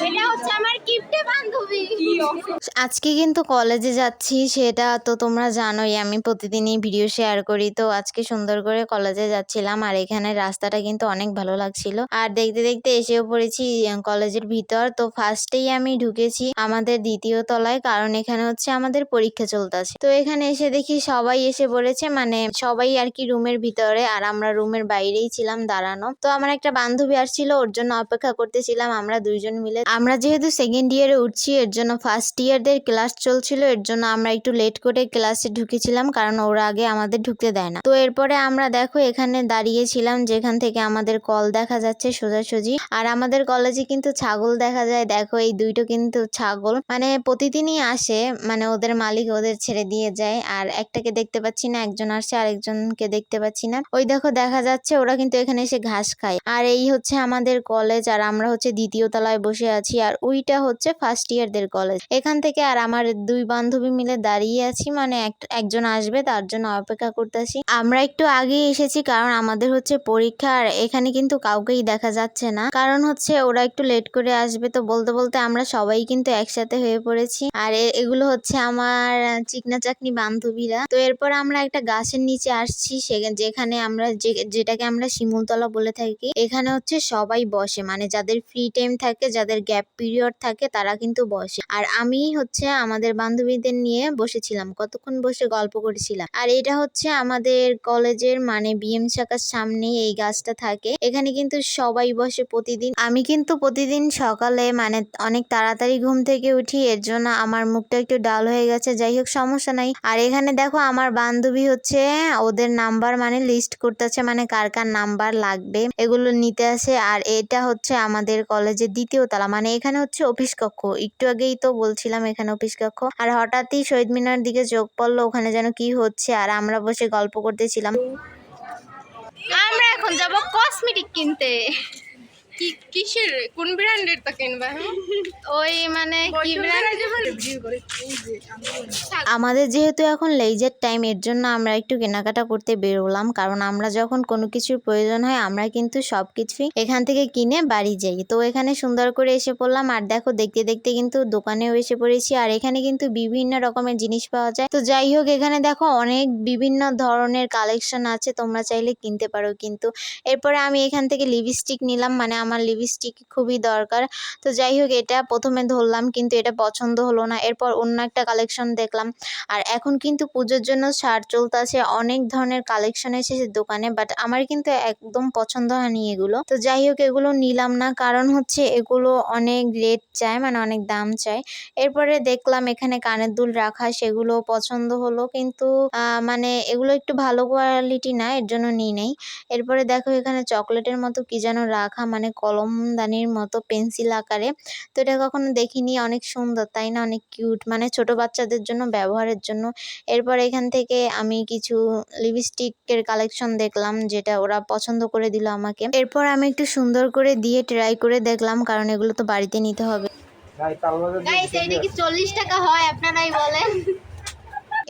এটা হচ্ছে আমার কিপটে বান্ধবী। আজকে কিন্তু কলেজে যাচ্ছি, সেটা তো তোমরা জানোই, আমি প্রতিদিনই ভিডিও শেয়ার করি। তো আজকে সুন্দর করে কলেজে যাচ্ছিলাম, আর এখানে রাস্তাটা কিন্তু অনেক ভালো লাগছিল। আর দেখতে দেখতে এসেও পড়েছি কলেজের ভিতর। তো ফার্স্টেই আমি ঢুকেছি আমাদের দ্বিতীয় তলায়, কারণ এখানে হচ্ছে আমাদের পরীক্ষা চলতেছে। তো এখানে এসে দেখি সবাই এসে পড়েছে, মানে সবাই আর কি রুমের ভিতরে, আর আমরা রুমের বাইরেই ছিলাম দাঁড়ানো। তো আমার একটা বান্ধবী আসছিল, ওর জন্য অপেক্ষা করতেছিলাম আমরা দুইজন মিলে। আমরা যেহেতু সেকেন্ড ইয়ারে উঠছি, এর জন্য ফার্স্ট ইয়ারদের ক্লাস চলছিল, এর জন্য আমরা একটু লেট করে ক্লাসে ঢুকেছিলাম, কারণ ওরা আগে আমাদের ঢুকতে দেয় না। তো এরপরে আমরা দেখো এখানে দাঁড়িয়েছিলাম, যেখান থেকে আমাদের কল দেখা যাচ্ছে সোজাসুজি। আর আমাদের কলেজে কিন্তু ছাগল দেখা যায়, দেখো এই দুইটো কিন্তু ছাগল, মানে প্রতিদিনই আসে, মানে ওদের মালিক ওদের ছেড়ে দিয়ে যায়। আর একটাকে দেখতে পাচ্ছি না, একজন আসছে, আরেকজনকে দেখতে পাচ্ছি না। ওই দেখো দেখা যাচ্ছে, ওরা কিন্তু এখানে এসে ঘাস খায়। আর এই হচ্ছে আমাদের কলেজ, আর আমরা হচ্ছে দ্বিতীয় তলায় বসে আছি, আর ওইটা হচ্ছে ফার্স্ট ইয়ারদের কলেজ। এখান থেকে আর আমার দুই বান্ধবী মিলে দাঁড়িয়ে আছি, মানে একজন আসবে তার জন্য অপেক্ষা করতেছি। আমরা একটু আগেই এসেছি, কারণ আমাদের হচ্ছে পরীক্ষা, আর এখানে কিন্তু কাউকেই দেখা যাচ্ছে না, কারণ হচ্ছে ওরা একটু লেট করে আসবে। তো বলতে বলতে আমরা সবাই কিন্তু একসাথে হয়ে পড়েছি। আর এগুলো হচ্ছে আমার চিকনা চাকনি বান্ধবীরা। তো এরপর আমরা একটা গাছের নিচে আসছি, যেখানে আমরা যেটাকে আমরা শিমুলতলা বলে থাকি। এখানে হচ্ছে সবাই বসে, মানে যাদের ফ্রি টাইম থাকে, যাদের গ্যাপ পিরিয়ড থাকে, তারা কিন্তু বসে। আর আমি হচ্ছে আমাদের বান্ধবীদের নিয়ে বসেছিলাম, কতক্ষণ বসে গল্প করেছিলাম। আর এটা হচ্ছে আমাদের কলেজের মানে বিএম শাখার সামনে এই গাছটা থাকে, এখানে কিন্তু সবাই বসে প্রতিদিন। আমি কিন্তু প্রতিদিন সকালে মানে অনেক তাড়াতাড়ি ঘুম থেকে উঠি, এর জন্য আমার মুখটা একটু ডাল হয়ে গেছে, যাই হোক সমস্যা নাই। আর এখানে দেখো আমার বান্ধবী হচ্ছে ওদের নাম্বার মানে লিস্ট করতেছে, মানে কার কার নাম্বার লাগবে এগুলো নিতে আসে। আর এটা হচ্ছে আমাদের কলেজের দ্বিতীয় তলা, মানে এখানে হচ্ছে অফিস কক্ষ, একটু আগেই তো বলছিলাম এখানে অফিস কক্ষ। আর হঠাৎই শহীদ মিনার দিকে চোখ পড়লো, ওখানে যেন কি হচ্ছে, আর আমরা বসে গল্প করতেছিলাম। আমরা এখন যাব কসমেটিক কিনতে। কিসের কোন ব্র্যান্ডের তা কিনবা? ওই মানে কি ব্র্যান্ড? আমাদের যেহেতু এখন লেইজার টাইম, এর জন্য আমরা একটু কেনাকাটা করতে বেরোলাম, কারণ আমরা যখন কোনো কিছুর প্রয়োজন হয় আমরা কিন্তু সবকিছুই এখান থেকে কিনে বাড়ি যাই। তো এখানে সুন্দর করে এসে পড়লাম, আর দেখো দেখতে দেখতে কিন্তু দোকানেও এসে পড়েছি। আর এখানে কিন্তু বিভিন্ন রকমের জিনিস পাওয়া যায়। তো যাই হোক, এখানে দেখো অনেক বিভিন্ন ধরনের কালেকশন আছে, তোমরা চাইলে কিনতে পারো কিন্তু। এরপরে আমি এখান থেকে লিপস্টিক নিলাম, মানে আমার লিপস্টিক খুবই দরকার। তো যাই হোক, এটা প্রথমে ধরলাম কিন্তু এটা পছন্দ হলো না। এরপর অন্য একটা কালেকশন দেখলাম। আর এখন কিন্তু পুজোর জন্য ছাড় চলতেছে, অনেক ধরনের কালেকশন এসেছে দোকানে, বাট আমার কিন্তু একদম পছন্দ হয়নি এগুলো। তো যাই হোক, এগুলো নিলাম না, কারণ হচ্ছে এগুলো অনেক রেট চায়, মানে অনেক দাম চায়। এরপরে দেখলাম এখানে কানের দুল রাখা, সেগুলো পছন্দ হলো, কিন্তু মানে এগুলো একটু ভালো কোয়ালিটি না, এর জন্য নিই নাই। এরপরে দেখো এখানে চকলেটের মতো কি যেন রাখা, মানে কলমদানির মতো পেন্সিল আকারে। তো এটা কখনো দেখিনি, অনেক সুন্দর তাই না, অনেক কিউট, মানে ছোট বাচ্চাদের জন্য ব্যবহারের জন্য। এরপর এখান থেকে আমি কিছু লিপস্টিকের কালেকশন দেখলাম, যেটা ওরা পছন্দ করে দিল আমাকে। এরপর আমি একটু সুন্দর করে দিয়ে ট্রাই করে দেখলাম, কারণ এগুলো তো বাড়িতে নিতে হবে। গাইস এইটা কি 40 টাকা হয় আপনারাই বলেন?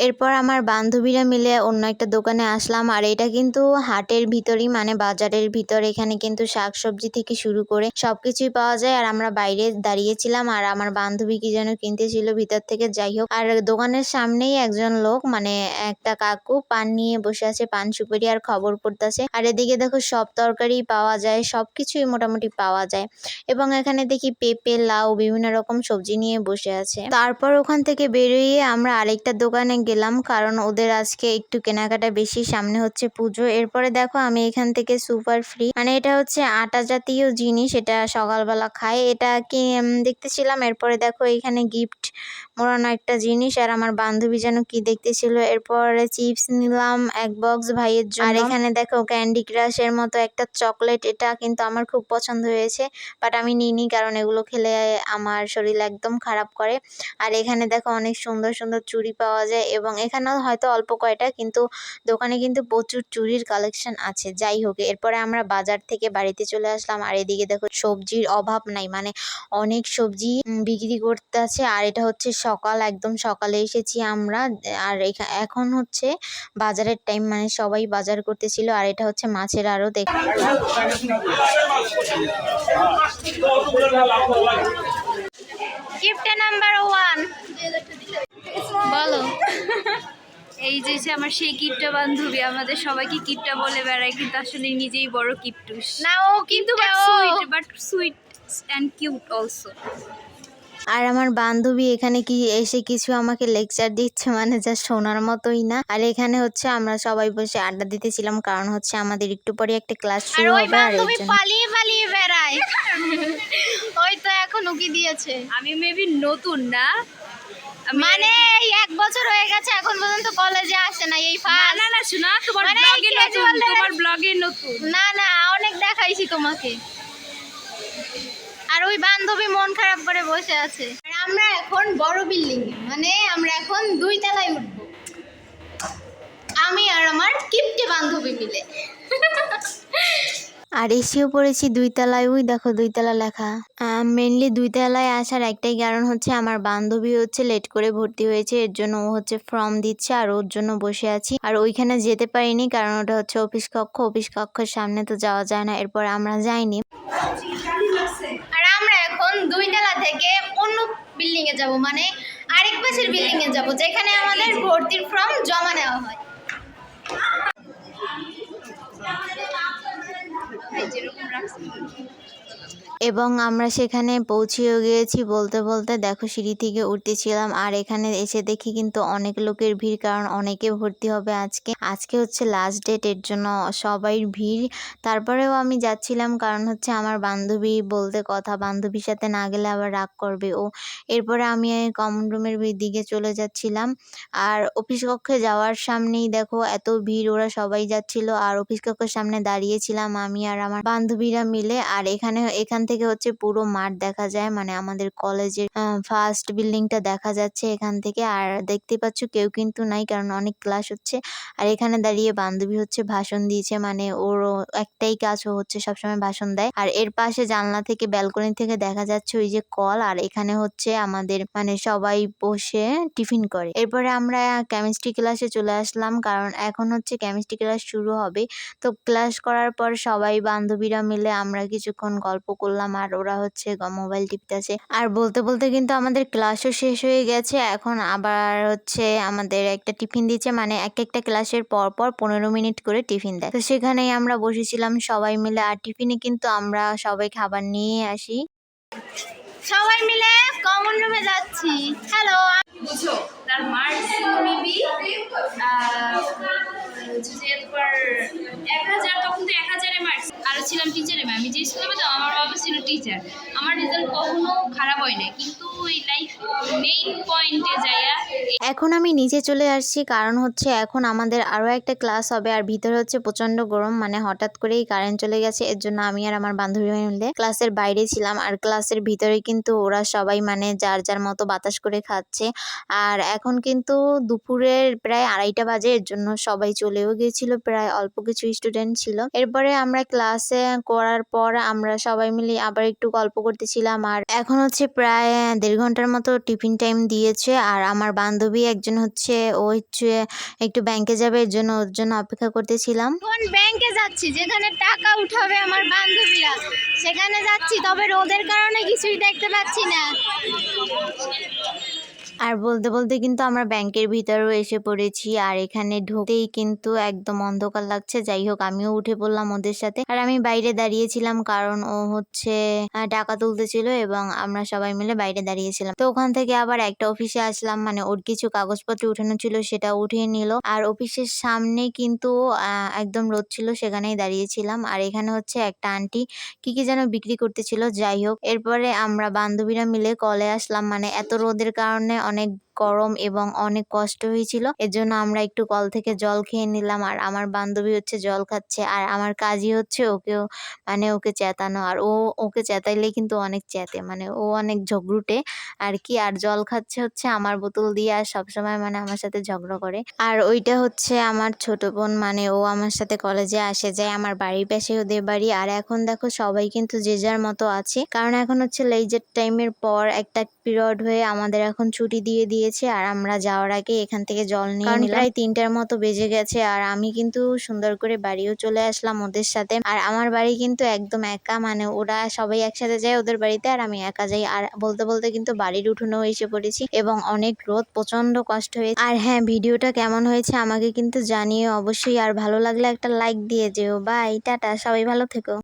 এরপর আমার বান্ধবীরা মিলে অন্য একটা দোকানে আসলাম, আর এটা কিন্তু হাটের ভিতরই, মানে বাজারের ভিতর। এখানে কিন্তু শাকসবজি থেকে শুরু করে সবকিছুই পাওয়া যায়। আর আমরা বাইরে দাঁড়িয়েছিলাম, আর আমার বান্ধবী কি যেন কিনতেছিল ভিতর থেকে। যাই হোক, আর দোকানের সামনেই একজন লোক, মানে একটা কাকু পান নিয়ে বসে আছে, পান সুপারি আর খবর পড়তেছে। আর এদিকে দেখো সব তরকারি পাওয়া যায়, সবকিছুই মোটামুটি পাওয়া যায়। এবং এখানে দেখি পেঁপে, লাউ, বিভিন্ন রকম সবজি নিয়ে বসে আছে। তারপর ওখান থেকে বেরিয়ে আমরা আরেকটা দোকানে গেলাম, কারণ ওদের আজকে একটু কেনাকাটা বেশি, সামনে হচ্ছে পুজো। এরপরে দেখো আমি এখান থেকে সুপার ফ্রি, মানে এটা হচ্ছে আটা জাতীয় জিনিস, এটা সকালবেলা খায়, এটা কি দেখতেছিলাম। এরপরে দেখো এখানে গিফট মোড়ানো একটা জিনিস, আর আমার বান্ধবী যেন কি দেখতেছিল। এরপরে চিপস নিলাম এক বক্স ভাইয়ের জন্য। আর এখানে দেখো ক্যান্ডি ক্রাশের মতো একটা চকলেট, এটা কিন্তু আমার খুব পছন্দ হয়েছে, বাট আমি নিইনি, কারণ এগুলো খেলে আমার শরীর একদম খারাপ করে। আর এখানে দেখো অনেক সুন্দর সুন্দর চুড়ি পাওয়া যায়, এবং এখানেও হয়তো অল্প কয়টা, কিন্তু দোকানে কিন্তু প্রচুর চুড়ির কালেকশন আছে। যাই হোক, এরপরে আমরা বাজার থেকে বাড়িতে চলে আসলাম। আর এদিকে দেখো সবজির অভাব নাই, মানে অনেক সবজি বিক্রি করতেছে। আর এটা হচ্ছে সকাল, একদম সকালে এসেছি আমরা। আর এখন হচ্ছে বাজারের টাইম, মানে সবাই বাজার করতেছিল। আর এটা হচ্ছে মাছের আড়ত। গিফট নাম্বার 1 বলো। এই যে সে আমার সেই কিপটা বান্ধবী, আমাদের সবাইকে কিপটা বলে বেড়ায়, কিন্তু আসলে নিজেই বড় কিপটুস। না ও কিন্তু but sweet and cute also. আর আমার বান্ধবী এখানে কি এসে কিছু আমাকে লেকচার দিচ্ছে, মানে যা শোনার মতোই না। আর এখানে হচ্ছে আমরা সবাই বসে আড্ডা দিতেছিলাম, কারণ হচ্ছে আমাদের একটু পরে একটা ক্লাস আর শুরু ওই হবে। আর এর বান্ধবী জন্য পালিয়ে পালিয়ে বেড়ায়। ওই তো এখন উকি দিয়েছে। আমি মেবি নতুন না, মানে এই 1 বছর হয়ে গেছে, এখন পর্যন্ত কলেজে আসে না, এই না ফার্স্ট। না না শোনা, তোমার মানে ব্লগে নতুন, casual তোমার ব্লগে নতুন। না না, অনেক দেখাইছি তোমাকে। আর ওই বান্ধবী মন খারাপ করে বসে আছে। আর আমরা এখন বড় বিল্ডিং, মানে আমরা এখন 2 তলায় উঠবো, আমি আর আমার কিপটে বান্ধবী মিলে। আর এসেও পড়েছি 2 তলায়। ওই দেখো 2 তলা লেখা। মেনলি 2 তলায় আসার একটাই কারণ হচ্ছে আমার বান্ধবী হচ্ছে লেট করে ভর্তি হয়েছে, এর জন্য ও হচ্ছে ফর্ম দিচ্ছে আর ওর জন্য বসে আছি। আর ওইখানে যেতে পারিনি, কারণ ওটা হচ্ছে অফিস কক্ষ, অফিস কক্ষের সামনে তো যাওয়া যায় না। এরপর আমরা যাইনি। আর আমরা এখন 2 তলা থেকে অন্য বিল্ডিং এ যাব, মানে আরেক পাশের বিল্ডিং এ যাব, যেখানে আমাদের ভর্তির ফর্ম জমা নেওয়া হয়। এবং আমরা সেখানে পৌঁছেও গিয়েছি। বলতে বলতে দেখো সিঁড়ি থেকে উঠতেছিলাম, আর এখানে এসে দেখি কিন্তু অনেক লোকের ভিড়, কারণ অনেকে ভর্তি হবে আজকে হচ্ছে লাস্ট ডেট, এর জন্য সবাই ভিড়। তারপরেও আমি যাচ্ছিলাম, কারণ হচ্ছে আমার বান্ধবী বলতে কথা, বান্ধবীর সাথে না গেলে আবার রাগ করবে ও। এরপরে আমি কমন রুমের দিকে চলে যাচ্ছিলাম। আর অফিস কক্ষে যাওয়ার সামনেই দেখো এত ভিড়, ওরা সবাই যাচ্ছিল। আর অফিস কক্ষের সামনে দাঁড়িয়েছিলাম আমি আর আমার বান্ধবীরা মিলে। আর এখান থেকে হচ্ছে পুরো মাঠ দেখা যায়, মানে আমাদের কলেজের ফার্স্ট বিল্ডিংটা দেখা যাচ্ছে এখান থেকে। আর দেখতে পাচ্ছ কেউ কিন্তু নাই, কারণ অনেক ক্লাস হচ্ছে। আর এখানে দাঁড়িয়ে বান্ধবী হচ্ছে ভাষণ দিয়েছে, মানে ওর একটাই কাজ, ও হচ্ছে সবসময় ভাষণ দেয়। আর এর পাশে জানলা থেকে, ব্যালকনি থেকে দেখা যাচ্ছে ওই যে কল। আর এখানে হচ্ছে আমাদের মানে সবাই বসে টিফিন করে। এরপরে আমরা কেমিস্ট্রি ক্লাসে চলে আসলাম, কারণ এখন হচ্ছে কেমিস্ট্রি ক্লাস শুরু হবে। তো ক্লাস করার পর সবাই বান্ধবীরা মিলে আমরা কিছুক্ষণ গল্প করলাম, আর ওরা হচ্ছে মোবাইল টিপতেছে। আর বলতে বলতে কিন্তু আমাদের ক্লাসও শেষ হয়ে গেছে। এখন আবার হচ্ছে আমাদের একটা টিফিন দিচ্ছে, মানে একটা ক্লাসের পর পর 15 মিনিট করে টিফিন দেয়। তো সেখানেই আমরা বসেছিলাম সবাই মিলে। আর টিফিনে কিন্তু আমরা সবাই খাবার নিয়ে আসি। সবাই মিলে কমন রুমে যাচ্ছি। হ্যালো। বুঝো তার মার্কস মেবি যে তোমার 1000, তখন তো 1000-এ মার্কস। আরও ছিলাম টিচারে, আমি যে স্কুলে পেতাম আমার বাবা ছিল টিচার। আমার রেজাল্ট কখনো খারাপ হয় না, কিন্তু ওই লাইফ মেইন পয়েন্টে যাইয়া এখন আমি নিচে চলে আসছি, কারণ হচ্ছে এখন আমাদের আরও একটা ক্লাস হবে। আর ভিতরে হচ্ছে প্রচণ্ড গরম, মানে হঠাৎ করেই কারেন্ট চলে গেছে, এর জন্য আমি আর আমার বান্ধবী মিলে ক্লাসের বাইরে ছিলাম। আর ক্লাসের ভিতরে কিন্তু ওরা সবাই মানে যার যার মতো বাতাস করে খাচ্ছে। আর এখন কিন্তু দুপুরের প্রায় 2:30 বাজে, এর জন্য সবাই চলেও গিয়েছিল, প্রায় অল্প কিছু স্টুডেন্ট ছিল। এরপরে আমরা ক্লাসে করার পর আমরা সবাই মিলে আবার একটু গল্প করতেছিলাম। আর এখন হচ্ছে প্রায় 1.5 ঘন্টার মতো টিফিন টাইম দিয়েছে। আর আমার বান্ধবী একজন হচ্ছে ও হচ্ছে একটু ব্যাংকে যাবে, এর জন্য ওর জন্য অপেক্ষা করতেছিলাম। কোন ব্যাংকে যাচ্ছি, যেখানে টাকা উঠাবে আমার বান্ধবীরা, সেখানে যাচ্ছি। তবে রোদের কারণে কিছুই দেখতে পাচ্ছি না। আর বলতে বলতে কিন্তু আমরা ব্যাংকের ভিতরেও এসে পড়েছি। আর এখানে ঢুকতেই কিন্তু একদম অন্ধকার লাগছে। যাই হোক, আমিও উঠে পড়লাম ওদের সাথে। আর আমি বাইরে দাঁড়িয়েছিলাম, কারণ ও হচ্ছে টাকা তুলতেছিল এবং আমরা সবাই মিলে বাইরে দাঁড়িয়েছিলাম। তো ওখান থেকে আবার একটা অফিসে আসলাম, মানে ওর কিছু কাগজপত্র উঠানো ছিল, সেটা উঠিয়ে নিল। আর অফিসের সামনে কিন্তু একদম রোদ ছিল, সেখানেই দাঁড়িয়েছিলাম। আর এখানে হচ্ছে একটা আন্টি কি যেন বিক্রি করতেছিল। যাই হোক, এরপরে আমরা বান্ধবীরা মিলে কলে আসলাম, মানে এত রোদের কারণে অনেক গরম এবং অনেক কষ্ট হয়েছিল। এর জন্য আমরা একটু কল থেকে জল খেয়ে নিলাম। আর আমার বান্ধবী হচ্ছে জল খাচ্ছে, আর আমার কাজই হচ্ছে ওকেও মানে ওকে চেতানো। আর ওকে চেতাইলে কিন্তু অনেক চেতে, মানে ও অনেক ঝগড়ুটে আর কি। আর জল খাচ্ছে হচ্ছে আমার বোতল দিয়ে, আর সবসময় মানে আমার সাথে ঝগড়া করে। আর ওইটা হচ্ছে আমার ছোট বোন, মানে ও আমার সাথে কলেজে আসে যায়, আমার বাড়ির পাশে ওদের বাড়ি। আর এখন দেখো সবাই কিন্তু যে যার মতো আছে, কারণ এখন হচ্ছে লেইজার টাইমের পর একটা পিরিয়ড হয়ে আমাদের এখন ছুটি দিয়ে দিয়েছে। আর আমরা যাওয়ার আগে এখান থেকে জল নিয়ে নিলাম। প্রায় 3টার মতো বেজে গেছে, আর আমি কিন্তু সুন্দর করে বাড়িও চলে আসলাম ওদের সাথে। আর আমার বাড়ি কিন্তু একদম একা, মানে ওরা সবাই একসাথে যায় ওদের বাড়িতে আর আমি একা যাই। আর বলতে বলতে কিন্তু বাড়ির উঠোনেও এসে পড়েছি, এবং অনেক রোদ, প্রচন্ড কষ্ট হয়েছে। আর হ্যাঁ, ভিডিওটা কেমন হয়েছে আমাকে কিন্তু জানিও অবশ্যই, আর ভালো লাগলে একটা লাইক দিয়ে যেও। বাই, টাটা, সবাই ভালো থেকো।